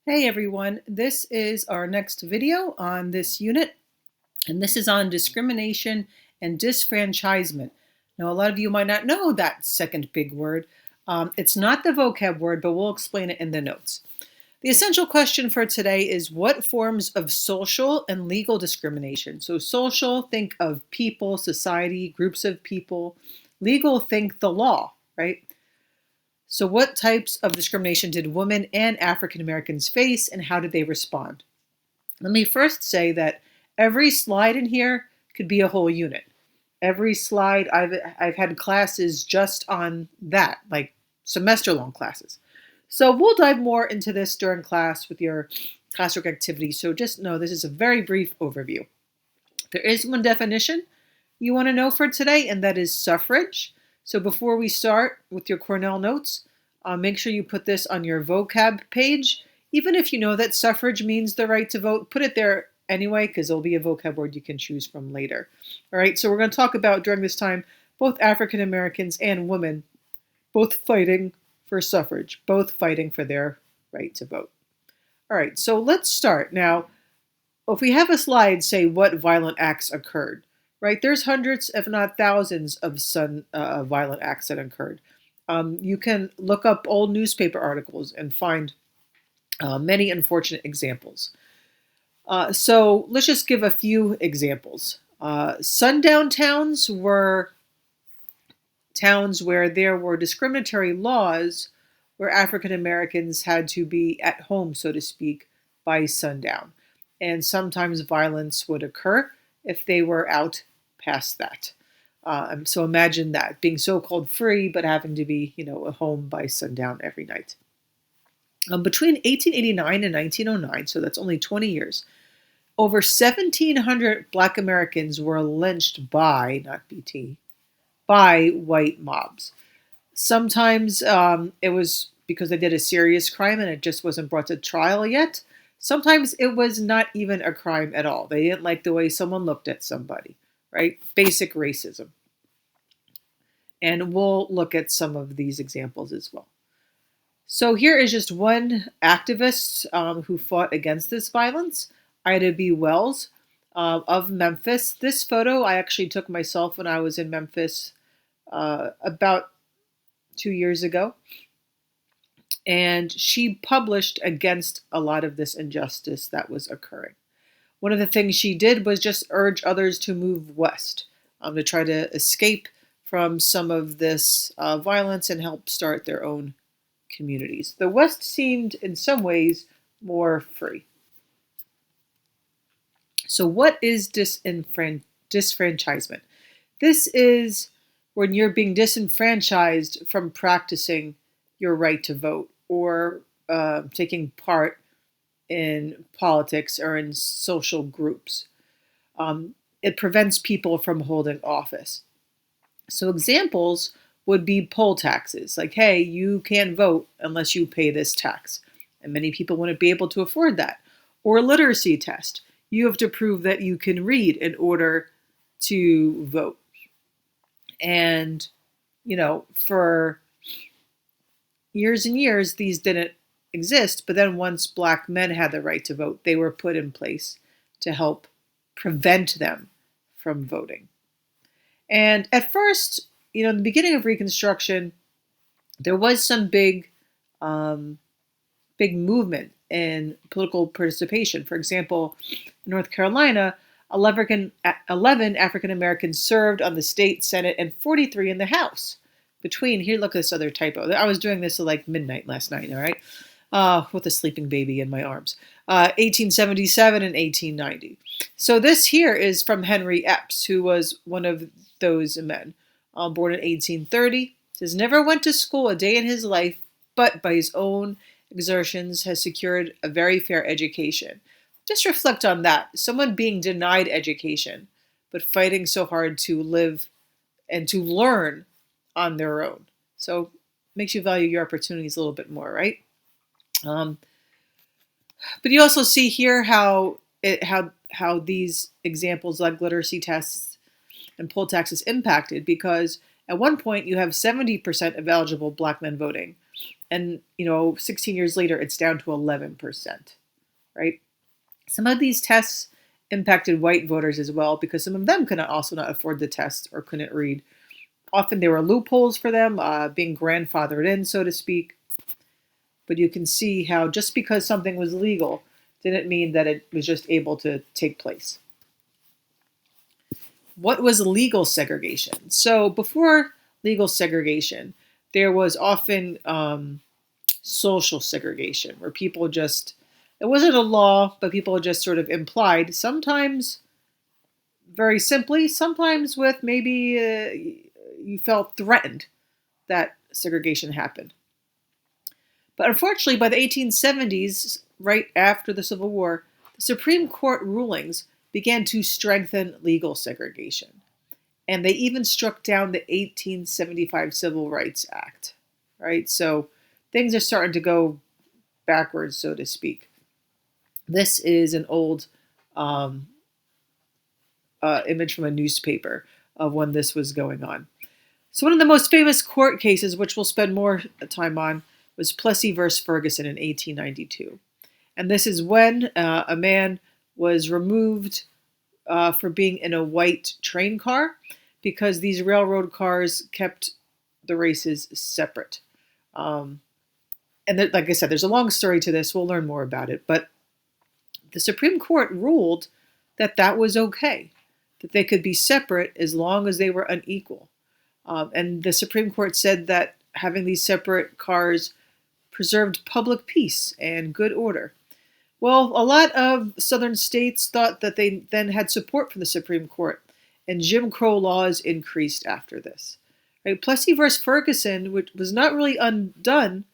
Hey everyone, this is our next video on this unit, and this is on discrimination and disfranchisement. Now, a lot of you might not know that second big word. It's not the vocab word, but we'll explain it in the notes. The essential question for today is what forms of social and legal discrimination? So social, think of people, society, groups of people. Legal, think the law, right? So what types of discrimination did women and African Americans face, and how did they respond? Let me first say that every slide in here could be a whole unit. Every slide, I've had classes just on that, like semester-long classes. So we'll dive more into this during class with your classwork activity. So just know this is a very brief overview. There is one definition you want to know for today, and that is suffrage. So before we start with your Cornell notes, make sure you put this on your vocab page. Even if you know that suffrage means the right to vote, put it there anyway, because there'll be a vocab word you can choose from later. All right, so we're going to talk about during this time both African Americans and women, both fighting for suffrage, both fighting for their right to vote. All right, so let's start. Now, if we have a slide, say what violent acts occurred, right? There's hundreds, if not thousands, of violent acts that occurred. You can look up old newspaper articles and find many unfortunate examples. So let's just give a few examples. Sundown towns were towns where there were discriminatory laws where African Americans had to be at home, so to speak, by sundown. And sometimes violence would occur if they were out past that. So imagine that, being so-called free, but having to be, at home by sundown every night. Between 1889 and 1909, so that's only 20 years, over 1,700 Black Americans were lynched by, not BT, by white mobs. Sometimes it was because they did a serious crime and it just wasn't brought to trial yet. Sometimes it was not even a crime at all. They didn't like the way someone looked at somebody, right? Basic racism. And we'll look at some of these examples as well. So here is just one activist who fought against this violence, Ida B. Wells of Memphis. This photo I actually took myself when I was in Memphis about 2 years ago. And she published against a lot of this injustice that was occurring. One of the things she did was just urge others to move west, to try to escape from some of this violence and help start their own communities. The West seemed in some ways more free. So what is disfranchisement? This is when you're being disenfranchised from practicing your right to vote or taking part in politics or in social groups. It prevents people from holding office. So examples would be poll taxes, like, hey, you can't vote unless you pay this tax. And many people wouldn't be able to afford that. Or a literacy test. You have to prove that you can read in order to vote. And, for years and years, these didn't exist. But then once Black men had the right to vote, they were put in place to help prevent them from voting. And at first, in the beginning of Reconstruction, there was some big movement in political participation. For example, in North Carolina, 11 African Americans served on the state Senate and 43 in the House. Here, look at this other typo. I was doing this at like midnight last night, all right? With a sleeping baby in my arms. 1877 and 1890. So this here is from Henry Epps, who was one of those men, born in 1830. Says, never went to school a day in his life, but by his own exertions has secured a very fair education. Just reflect on that. Someone being denied education, but fighting so hard to live and to learn on their own. So makes you value your opportunities a little bit more, right? But you also see here how these examples like literacy tests and poll taxes impacted, because at one point you have 70% of eligible Black men voting, And, 16 years later, it's down to 11%, right? Some of these tests impacted white voters as well because some of them could also not afford the test or couldn't read. Often there were loopholes for them, being grandfathered in, so to speak. But you can see how just because something was legal didn't mean that it was just able to take place. What was legal segregation? So before legal segregation, there was often social segregation where people just, it wasn't a law, but people just sort of implied, sometimes very simply, sometimes with maybe you felt threatened that segregation happened. But unfortunately, by the 1870s, right after the Civil War, the Supreme Court rulings began to strengthen legal segregation. And they even struck down the 1875 Civil Rights Act, right? So things are starting to go backwards, so to speak. This is an old image from a newspaper of when this was going on. So one of the most famous court cases, which we'll spend more time on, was Plessy versus Ferguson in 1892. And this is when a man was removed for being in a white train car because these railroad cars kept the races separate. And like I said, there's a long story to this. We'll learn more about it. But the Supreme Court ruled that that was okay, that they could be separate as long as they were unequal. And the Supreme Court said that having these separate cars preserved public peace and good order. Well, a lot of southern states thought that they then had support from the Supreme Court, and Jim Crow laws increased after this. Right? Plessy versus Ferguson, which was not really undone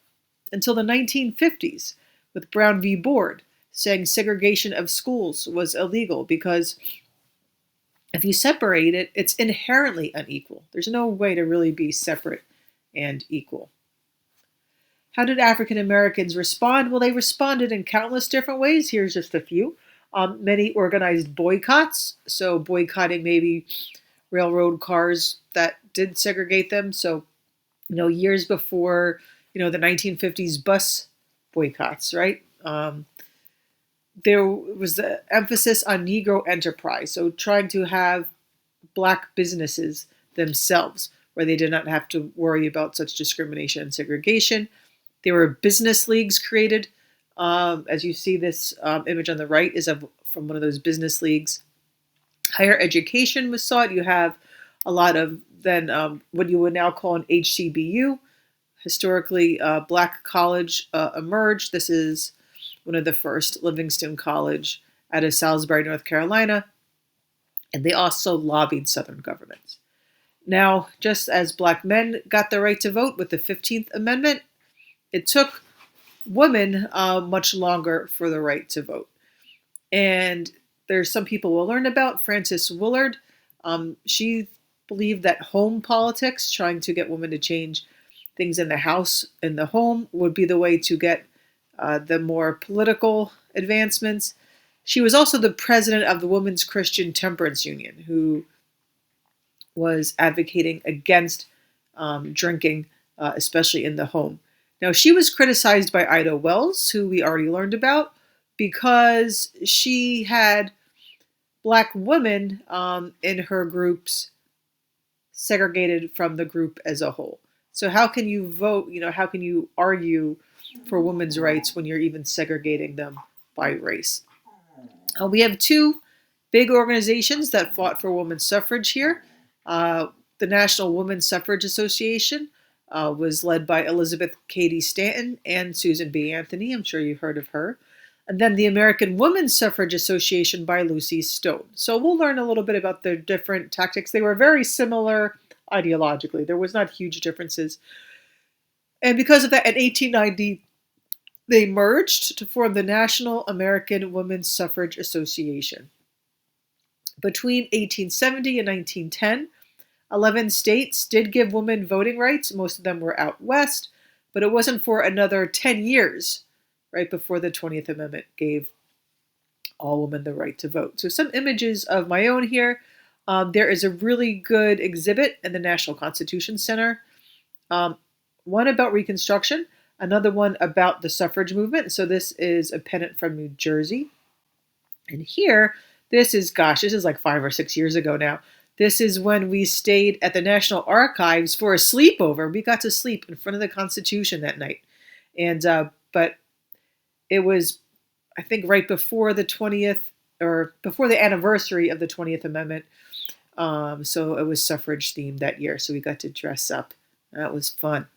until the 1950s with Brown v. Board, saying segregation of schools was illegal because if you separate it, it's inherently unequal. There's no way to really be separate and equal. How did African Americans respond? Well, they responded in countless different ways. Here's just a few. Many organized boycotts, so boycotting maybe railroad cars that did segregate them. So, years before, the 1950s bus boycotts, right? There was the emphasis on Negro enterprise, so trying to have Black businesses themselves, where they did not have to worry about such discrimination and segregation. There were business leagues created. As you see, this image on the right is from one of those business leagues. Higher education was sought. You have a lot of then what you would now call an HCBU. Historically, Black college emerged. This is one of the first, Livingston College out of Salisbury, North Carolina. And they also lobbied Southern governments. Now, just as Black men got the right to vote with the 15th Amendment, it took women much longer for the right to vote. And there's some people we'll learn about. Frances Willard, she believed that home politics, trying to get women to change things in the house, in the home, would be the way to get the more political advancements. She was also the president of the Women's Christian Temperance Union, who was advocating against drinking, especially in the home. Now, she was criticized by Ida Wells, who we already learned about, because she had Black women in her groups segregated from the group as a whole. So how can you vote, how can you argue for women's rights when you're even segregating them by race? We have two big organizations that fought for women's suffrage here. The National Women's Suffrage Association was led by Elizabeth Cady Stanton and Susan B. Anthony. I'm sure you've heard of her. And then the American Women's Suffrage Association by Lucy Stone. So we'll learn a little bit about their different tactics. They were very similar ideologically. There was not huge differences. And because of that, in 1890, they merged to form the National American Women's Suffrage Association. Between 1870 and 1910, 11 states did give women voting rights. Most of them were out west, but it wasn't for another 10 years, right before the 20th Amendment gave all women the right to vote. So some images of my own here. There is a really good exhibit in the National Constitution Center. One about Reconstruction. another one about the suffrage movement. So this is a pennant from New Jersey. And here, this is like 5 or 6 years ago now. This is when we stayed at the National Archives for a sleepover. We got to sleep in front of the Constitution that night. And, but it was, I think, right before the 20th or before the anniversary of the 20th Amendment. So it was suffrage themed that year. So we got to dress up. That was fun.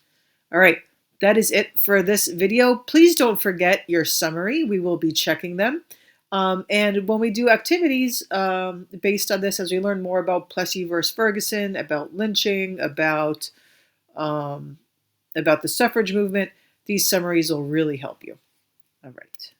All right. That is it for this video. Please don't forget your summary. We will be checking them. And when we do activities based on this, as we learn more about Plessy versus Ferguson, about lynching, about the suffrage movement, these summaries will really help you. All right.